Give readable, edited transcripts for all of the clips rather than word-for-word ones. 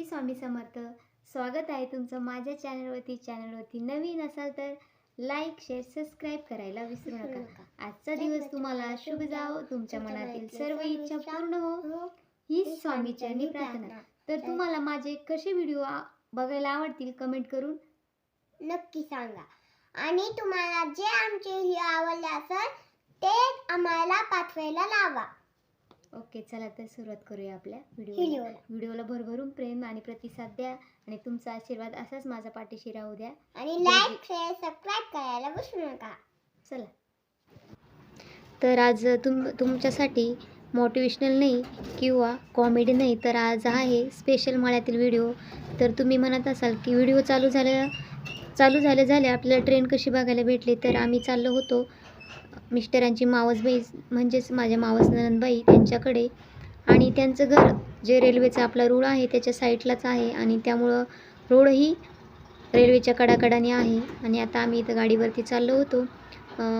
श्री स्वामी समर्थ. स्वागत आहे तुमचं माझ्या चॅनलवरती. नवीन असाल तर लाईक, शेअर, सबस्क्राईब करायला विसरू नका. आजचा दिवस तुम्हाला शुभ जावो, तुमच्या मनातील सर्व इच्छा पूर्ण हो, ही स्वामीचरणी प्रार्थना. तर तुम्हाला माझे कसे व्हिडिओ बघायला आवडतील कमेंट करून नक्की सांगा. आणि तुम्हाला जे आमचे व्हिडिओ आवडले असेल ते आम्हाला पाठवायला लावा. ओके, चला तर सुरुवात करूया आपल्या व्हिडिओला. भरभरून प्रेम आणि प्रतिसाद द्या आणि तुमचा आशीर्वाद असाच माझ्या पाठीशी राहू द्या. आणि लाईक, शेअर, सबस्क्राईब करायला विसरू नका. चला तर आज तुमच्यासाठी मोटिवेशनल नाही किंवा कॉमेडी नाही, तर आज आहे स्पेशल माळ्यातील व्हिडिओ. तर तुम्ही म्हणत असाल की व्हिडिओ चालू झाले आपल्याला ट्रेन कशी बघायला भेटली. तर आम्ही चाललो होतो मिस्टरांची मावसबाई म्हणजेच माझ्या मावस ननंदबाई त्यांच्याकडे, आणि त्यांचं घर जे रेल्वेचा आपला रूळ आहे त्याच्या साईडलाच आहे आणि त्यामुळं रोडही रेल्वेच्या कडाकडाने आहे. आणि आता आम्ही इथं गाडीवरती चाललो होतो.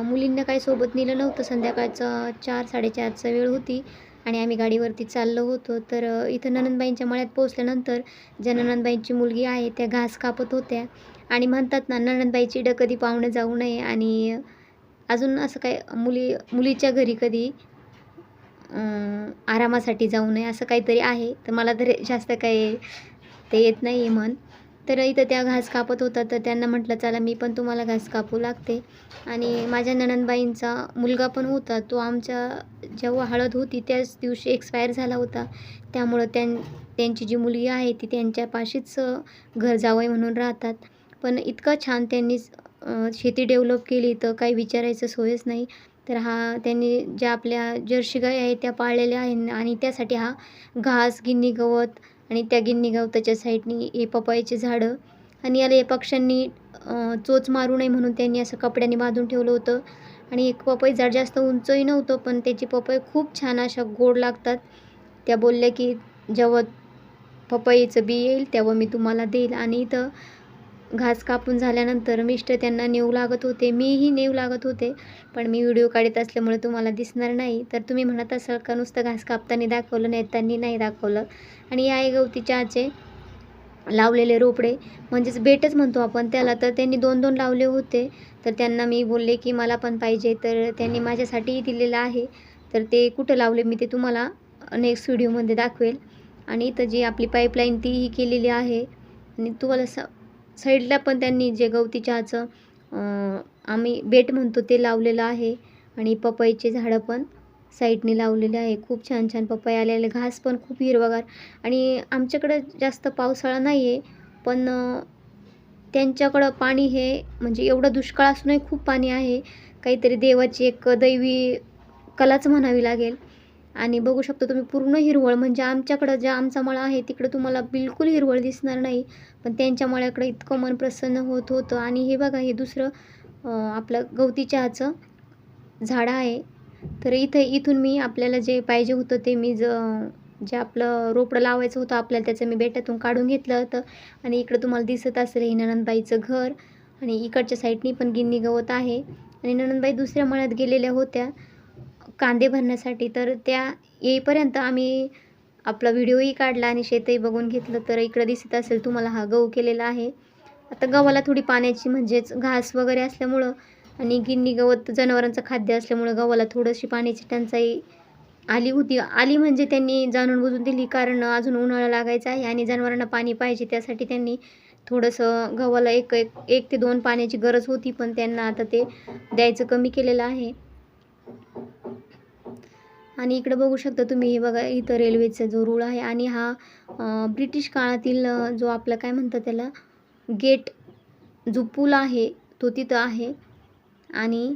मुलींना काही सोबत नेलं नव्हतं. संध्याकाळचं 4-4:30 वेळ होती आणि आम्ही गाडीवरती चाललो होतो. तर इथं ननंदबाईंच्या मळ्यात पोचल्यानंतर ज्या ननंदबाईंची मुलगी आहे त्या घास कापत होत्या. आणि म्हणतात ना, ननंदबाईची इडं कधी पाहुणं जाऊ नये आणि अजून असं काय मुलीच्या घरी कधी आरामासाठी जाऊ नये असं काहीतरी आहे. तर मला तर जास्त काही ते येत नाही आहे म्हण. तर इथं त्या घास कापत होता. तर त्यांना म्हटलं चला मी पण तुम्हाला घास कापू लागते. आणि माझ्या ननंदबाईंचा मुलगा पण होता, तो आमच्या जेव्हा हळद होती त्याच दिवशी एक्सपायर झाला होता. त्यामुळं त्यांची जी मुलगी आहे ती त्यांच्यापाशीच घर जावई म्हणून राहतात. पण इतकं छान त्यांनी शेती डेव्हलप केली तर काही विचारायचं सोयच नाही. तर त्यांनी ज्या आपल्या जर्सी गाई आहेत त्या पाळलेल्या आहेत आणि त्यासाठी हा घास, गिन्नी गवत आणि त्या गिन्नी गवताच्या साईडनी हे पपईचे झाडं आणि याला या पक्ष्यांनी चोच मारू नये म्हणून त्यांनी असं कपड्याने बांधून ठेवलं होतं. आणि एक पपई झाड जास्त उंचही नव्हतं, पण त्याची पपई खूप छान अशा गोड लागतात. त्या बोलल्या की जेव्हा पपईचं बी येईल तेव्हा मी तुम्हाला देईल. आणि इथं घास कापून झाल्यानंतर मिस्टर त्यांना नेऊ लागत होते, मीही नेऊ लागत होते, पण मी व्हिडिओ काढत असल्यामुळे तुम्हाला दिसणार नाही. तर तुम्ही म्हणत असाल का नुसतं घास कापताना दाखवलं, नेताना नाही दाखवलं. आणि आहे गवती चहाचे लावलेले रोपडे म्हणजेच बेटच म्हणतो आपण त्याला. तर त्यांनी 2-2 लावले होते. तर त्यांना मी बोलले की मला पण पाहिजे. तर त्यांनी माझ्यासाठीही दिलेलं आहे. तर ते कुठं लावले मी ते तुम्हाला नेक्स्ट व्हिडिओमध्ये दाखवेल. आणि इथं जी आपली पाईपलाईन तीही केलेली आहे. आणि तुम्हाला साईडला पण त्यांनी जे गवती चहाचं आम्ही बेट म्हणतो ते लावलेलं आहे. आणि पपईचे झाडं पण साईडने लावलेले आहे. खूप छान छान पपई आलेले, घास पण खूप हिरवगार. आणि आमच्याकडं जास्त पावसाळा नाही आहे, पण त्यांच्याकडं पाणी हे म्हणजे एवढं दुष्काळ असूनही खूप पाणी आहे. काहीतरी देवाची एक दैवी कलाच म्हणावी लागेल. आणि बघू शकतो तुम्ही पूर्ण हिरवळ, म्हणजे आमच्याकडं ज्या आमचा मळा आहे तिकडं तुम्हाला बिलकुल हिरवळ दिसणार नाही, पण त्यांच्या मळ्याकडे इतकं मन प्रसन्न होत होतं. आणि हे बघा, हे दुसरं आपलं गवती चहाचं झाड आहे. तर इथून मी आपल्याला जे पाहिजे होतं ते मी जे आपलं रोपडं लावायचं होतं आपल्याला त्याचं मी बेटातून काढून घेतलं होतं. आणि इकडं तुम्हाला दिसत असेल हे ननंदबाईचं घर. आणि इकडच्या साईडनी पण गिन्नी गवत आहे. आणि ननंदबाई दुसऱ्या मळ्यात गेलेल्या होत्या कांदे भरण्यासाठी. तर त्या येईपर्यंत आम्ही आपला व्हिडिओही काढला आणि शेतही बघून घेतलं. तर इकडं दिसत असेल तुम्हाला हा गहू केलेला आहे. आता गव्हाला थोडी पाण्याची म्हणजेच घास वगैरे असल्यामुळं आणि गिन्नी गवत जनावरांचं खाद्य असल्यामुळं गव्हाला थोडीशी पाण्याची टंचाई आली म्हणजे त्यांनी जाणून बुजून दिली, कारण अजून उन्हाळा लागायचा आहे आणि जनावरांना पाणी पाहिजे. त्यासाठी त्यांनी थोडंसं गव्हाला एक ते 2 पाण्याची गरज होती, पण त्यांना आता ते द्यायचं कमी केलेलं आहे. आणि इकडं बघू शकता तुम्ही, हे बघा इथं रेल्वेचा जो रूळ आहे. आणि हा ब्रिटिश काळातील जो आपला काय म्हणतात त्याला गेट जो पूल आहे तो तिथं आहे. आणि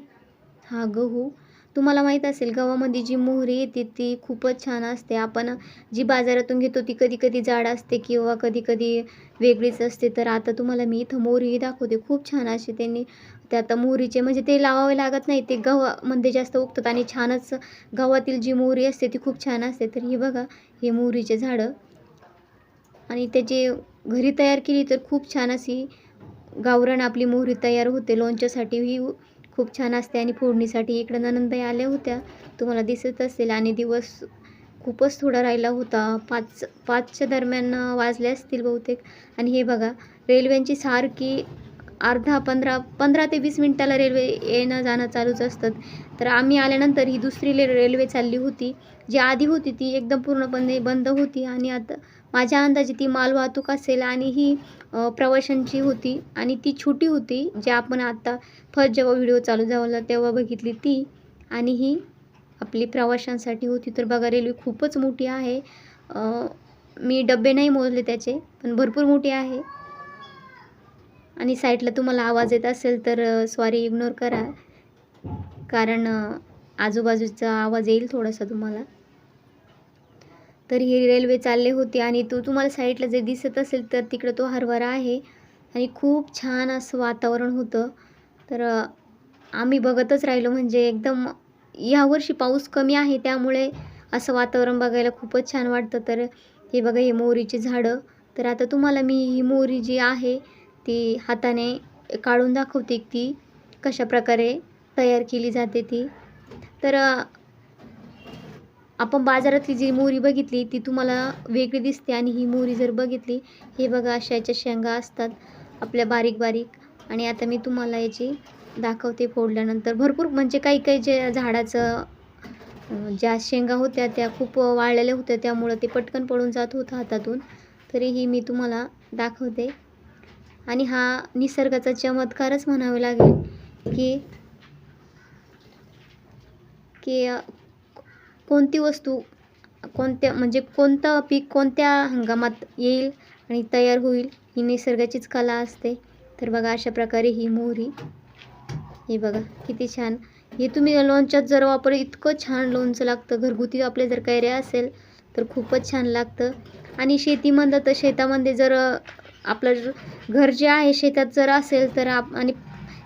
हा गहू तुम्हाला माहीत असेल, गव्हामध्ये जी मोहरी येते ती खूपच छान असते. आपण जी बाजारातून घेतो ती कधी जाड असते किंवा कधी वेगळीच असते. तर आता तुम्हाला मी इथं मोहरी दाखवते, खूप छान अशी त्यांनी ते आता मोहरीचे म्हणजे ते लावावे लागत नाही, ते गव्हामध्ये जास्त उगतात आणि छानच गव्हातील जी मोहरी असते ती खूप छान असते. तर हे बघा, हे मोहरीचे झाडं. आणि त्याची घरी तयार केली तर खूप छान अशी गावरान आपली मोहरी तयार होते. लोणच्यासाठी ही खूप छान असते आणि फोडणीसाठी. इकडं ननंदबाई आल्या होत्या, तुम्हाला दिसत असेल. आणि दिवस खूपच थोडा राहिला होता. 5च्या दरम्यान वाजले असतील बहुतेक. आणि हे बघा, रेल्वेची सारखी 15 ते 20 मिनिटाला रेल्वे येणं जाणं चालूच असतात. तर आम्ही आल्यानंतर ही दुसरी रेल्वे चालली होती. जी आधी होती ती एकदम पूर्णपणे बंद होती आणि आता माझ्या अंदाजे ती मालवाहतूक असेल आणि ही प्रवाशांची होती आणि ती छोटी होती, जी आपण आता फर्स्ट जेव्हा व्हिडिओ चालू झाला तेव्हा बघितली ती. आणि ही आपली प्रवाशांसाठी होती. तर बघा, रेल्वे खूपच मोठी आहे. मी डबे नाही मोजले त्याचे, पण भरपूर मोठी आहे. आणि साईडला तुम्हाला आवाज येत असेल तर सॉरी, इग्नोर करा, कारण आजूबाजूचा आवाज येईल थोडासा तुम्हाला. तर ही रेल्वे चालली होती आणि तुम्हाला साईडला जे दिसत असेल तर तिकडं तो हरभरा आहे आणि खूप छान असं वातावरण होतं. तर आम्ही बघतच राहिलो, म्हणजे एकदम यावर्षी पाऊस कमी आहे त्यामुळे असं वातावरण बघायला खूपच छान वाटतं. तर हे बघा, हे मोहरीची झाडं. तर आता तुम्हाला मी ही मोहरी जी आहे ती हाताने काढून दाखवते ती कशाप्रकारे तयार केली जाते ती. तर आपण बाजारातली जी मोहरी बघितली ती तुम्हाला वेगळी दिसते आणि ही मोहरी जर बघितली, हे बघा अशा याच्या शेंगा असतात आपल्या बारीक बारीक. आणि आता मी तुम्हाला याची दाखवते फोडल्यानंतर. भरपूर म्हणजे काही काही जे झाडाचं ज्या शेंगा होत्या त्या खूप वाळलेल्या होत्या, त्यामुळं ते पटकन पडून जात होतं हातातून. तरीही मी तुम्हाला दाखवते. आणि हा निसर्गाचा चमत्कारच म्हणावे लागेल की की कोणती वस्तू म्हणजे कोणतं पीक कोणत्या हंगामात येईल आणि तयार होईल, ही निसर्गाचीच कला असते. तर बघा, अशा प्रकारे ही मोहरी, हे बघा किती छान. हे तुम्ही लोणच्यात जर वापरलं, इतकं छान लोणचं लागतं. घरगुती आपले जर कैऱ्या असेल तर खूपच छान लागतं. आणि शेतामध्ये जर आपलं घर जे आहे शेतात जर असेल तर आणि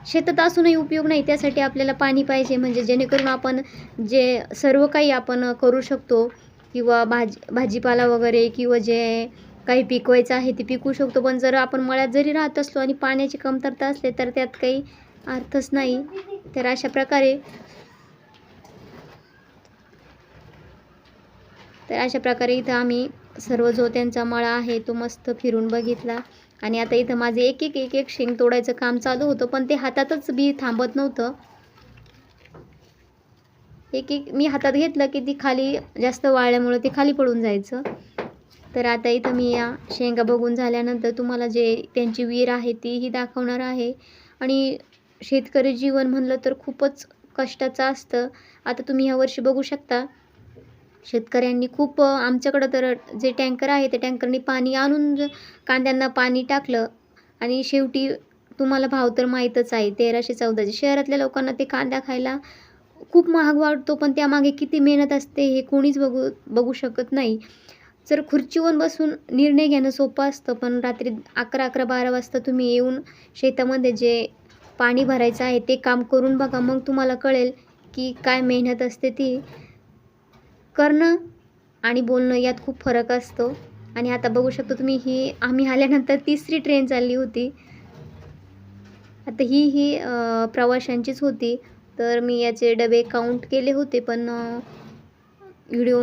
शेतात असूनही उपयोग नाही, त्यासाठी आपल्याला पाणी पाहिजे, म्हणजे जेणेकरून आपण जे सर्व काही आपण करू शकतो किंवा भाजीपाला वगैरे किंवा जे काही पिकवायचं आहे ते पिकवू शकतो. पण जर आपण मळ्यात जरी राहत असलो आणि पाण्याची कमतरता असते तर त्यात काही अर्थच नाही. तर अशा प्रकारे इथं आम्ही सर्व जो त्यांचा मळा आहे तो मस्त फिरून बघितला. आणि आता इथं माझे एक शेंग तोडायचं काम चालू होतं, पण ते हातातच बी थांबत नव्हतं. मी हातात घेतलं की ती खाली जास्त वाळल्यामुळे ते खाली पडून जायचं. तर आता इथं मी या शेंगा बघून झाल्यानंतर तुम्हाला जे त्यांची विहीर आहे तीही दाखवणार आहे. आणि शेतकरी जीवन म्हणलं तर खूपच कष्टाचं असतं. आता तुम्ही ह्यावर्षी बघू शकता, शेतकऱ्यांनी खूप आमच्याकडं तर जे टँकर आहे त्या टँकरनी पाणी आणून कांद्यांना पाणी टाकलं आणि शेवटी तुम्हाला भाव तर माहीतच आहे, 1314. शहरातल्या लोकांना ते कांदा खायला खूप महाग वाटतो, पण त्यामागे किती मेहनत असते हे कोणीच बघू शकत नाही. जर खुर्चीवर बसून निर्णय घेणं सोपं असतं, पण रात्री 11-12 वाजता तुम्ही येऊन शेतामध्ये जे पाणी भरायचं आहे ते काम करून बघा, मग तुम्हाला कळेल की काय मेहनत असते ती. करणं आणि बोलणं यात खूप फरक असतो. आणि आता बघू शकता तुम्ही, आम्ही आल्यानंतर 3री ट्रेन चालली होती. आता ही प्रवाशांचीच होती. तर मी याचे डबे काउंट केले होते, पण व्हिडिओ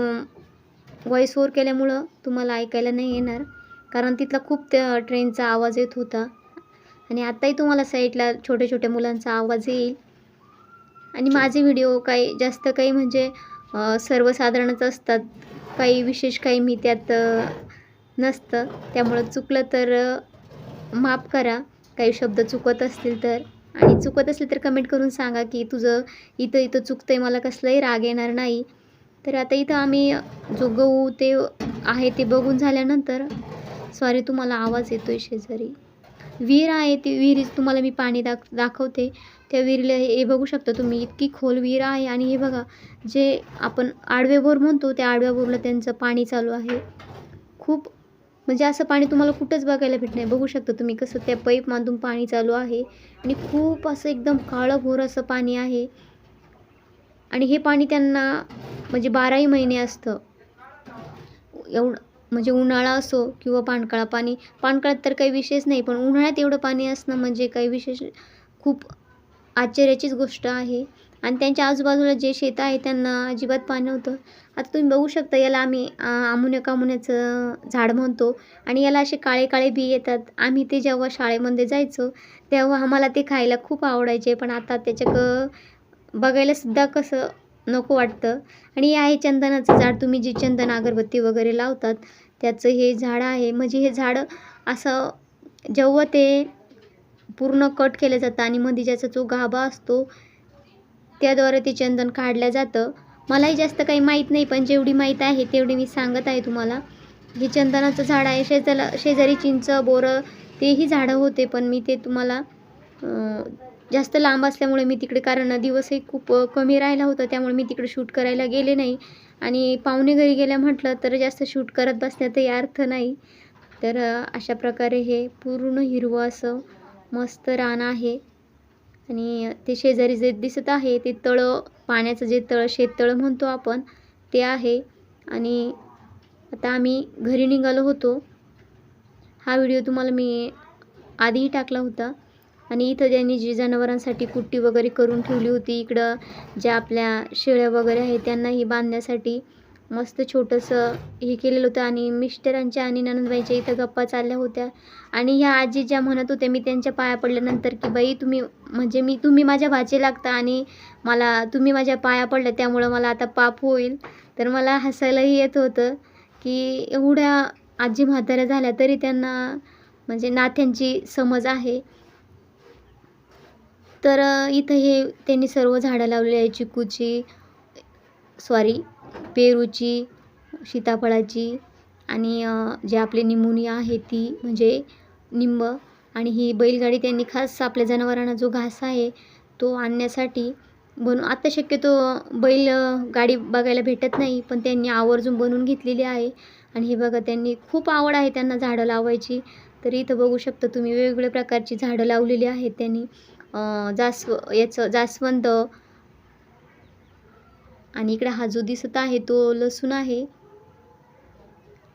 व्हॉईस ओव्हर केल्यामुळं तुम्हाला ऐकायला नाही येणार, कारण तिथला खूप त्या ट्रेनचा आवाज येत होता. आणि आत्ताही तुम्हाला साईडला छोट्या छोट्या मुलांचा आवाज येईल. आणि माझे व्हिडिओ जास्त काही म्हणजे सर्वसाधारणच असतात, काही विशेष काही मी त्यात नसतं. त्यामुळं चुकलं तर माफ करा, काही शब्द चुकत असतील तर. आणि चुकत असेल तर कमेंट करून सांगा की तुझं इथं चुकतंय, मला कसलाही राग येणार नाही. तर आता इथं आम्ही जो गहू ते आहे ते बघून झाल्यानंतर, सॉरी तुम्हाला आवाज येतोय शेजारी, विहीर आहे ती विहिरीत तुम्हाला मी पाणी दाखवते. त्या विहिरीला हे बघू शकता तुम्ही, इतकी खोल विहीर आहे. आणि हे बघा, जे आपण आडवे बोर म्हणतो त्या आडव्या बोरला त्यांचं पाणी चालू आहे. खूप म्हणजे असं पाणी तुम्हाला कुठंच बघायला भेटत नाही. बघू शकता तुम्ही कसं त्या पाईप बांधून पाणी चालू आहे आणि खूप असं एकदम काळंभोर असं पाणी आहे. आणि हे पाणी त्यांना म्हणजे 12ही महिने असतं. एवढं म्हणजे उन्हाळा असो किंवा पानकाळात तर काही विशेष नाही, पण उन्हाळ्यात एवढं पाणी असणं म्हणजे काही विशेष खूप आश्चर्याचीच गोष्ट आहे. आणि त्यांच्या आजूबाजूला जे शेत आहे त्यांना अजिबात पाणी नव्हतं. आता तुम्ही बघू शकता, याला आम्ही आमुन्याचं झाड म्हणतो आणि याला असे काळे काळे बी येतात. आम्ही ते जेव्हा शाळेमध्ये जायचो तेव्हा आम्हाला ते खायला खूप आवडायचे, पण आता बघायलासुद्धा कसं नको वाटतं. आणि हे आहे चंदनाचं झाड. तुम्ही जी चंदन अगरबत्ती वगैरे लावतात त्याचं हे झाड आहे. म्हणजे हे झाड असं जेव्हा ते पूर्ण कट केलं जातं आणि मध्ये ज्याचा जो गाभा असतो त्याद्वारे ते चंदन काढलं जातं. मलाही जास्त काही माहीत नाही, पण जेवढी माहीत आहे तेवढी मी सांगत आहे तुम्हाला. हे चंदनाचं झाड आहे. शेजारी चिंच, बोरं तेही झाडं होते, पण मी ते तुम्हाला जास्त लांब असल्यामुळे मी तिकडे, कारण दिवसही खूप कमी राहिला होता त्यामुळे मी तिकडे शूट करायला गेले नाही. आणि पाहुणे घरी गेल्या म्हटलं तर जास्त शूट करत बसण्यातही अर्थ नाही. तर अशा प्रकारे हे पूर्ण हिरवं असं मस्त रान आहे. आणि ते शेजारी जे दिसत आहे ते तळं, पाण्याचं जे तळं, शेततळं म्हणतो आपण, ते आहे. आणि आता आम्ही घरी निघालो होतो. हा व्हिडिओ तुम्हाला मी आधीही टाकला होता. आणि इथं त्यांनी जी जनावरांसाठी कुट्टी वगैरे करून ठेवली होती, इकडं ज्या आपल्या शेळ्या वगैरे आहेत त्यांनाही बांधण्यासाठी मस्त छोटंसं हे केलेलं होतं. आणि मिस्टरांच्या आणि नणंदबाईंच्या इथं गप्पा चालल्या होत्या. आणि ह्या आजी ज्या म्हणत होत्या, मी त्यांच्या पाया पडल्यानंतर की बाई तुम्ही माझ्या भाचे लागता आणि तुम्ही माझ्या पाया पडल्या त्यामुळं मला आता पाप होईल. तर मला हसायलाही येत होतं की एवढ्या आजी म्हाताऱ्या झाल्या तरी त्यांना म्हणजे नात्यांची समज आहे. तर इथं हे त्यांनी सर्व झाडं लावलेली आहे. चिकूची, पेरूची, सीताफळाची आणि जे आपली निमोनी आहे ती म्हणजे निंब. आणि ही बैलगाडी त्यांनी खास आपल्या जनावरांना जो घास आहे तो आणण्यासाठी आता शक्यतो गाडी बघायला भेटत नाही, पण त्यांनी आवर्जून बनवून घेतलेली आहे. आणि हे बघा, त्यांनी खूप आवड आहे त्यांना झाडं लावायची. तर इथं बघू शकता तुम्ही वेगवेगळ्या प्रकारची झाडं लावलेली आहेत त्यांनी. जास्वंद. आणि इकडे हा जो दिसत आहे तो लसूण आहे.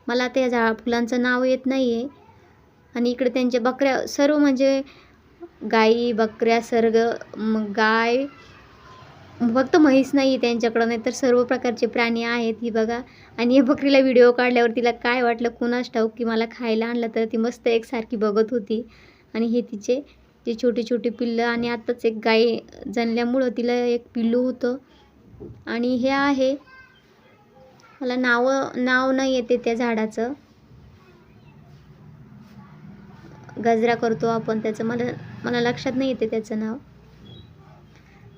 मला त्या फुलांचं नाव येत नाही आहे. आणि इकडे त्यांच्या बकऱ्या सर्व, म्हणजे गाई, बकऱ्या, गाय, फक्त म्हैस नाही त्यांच्याकडं, नाही तर सर्व प्रकारचे प्राणी आहेत. ही बघा. आणि या बकरीला व्हिडिओ काढल्यावर तिला काय वाटलं कुणास ठाऊक, की मला खायला आणलं, तर ती मस्त एकसारखी बघत होती. आणि हे तिचे जे छोटे छोटे पिल्लं, आणि आत्ताच एक गाय जणल्यामुळं तिला एक पिल्लू होतं. आणि हे आहे, मला नाव नाही येते त्या झाडाचं, गजरा करतो आपण त्याचं, मला लक्षात नाही येते त्याचं नाव.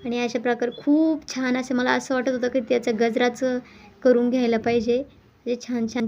आणि अशा प्रकारे खूप छान असे मला असं वाटत होतं की त्याचं गजराचं करून घ्यायला पाहिजे. जे छान छान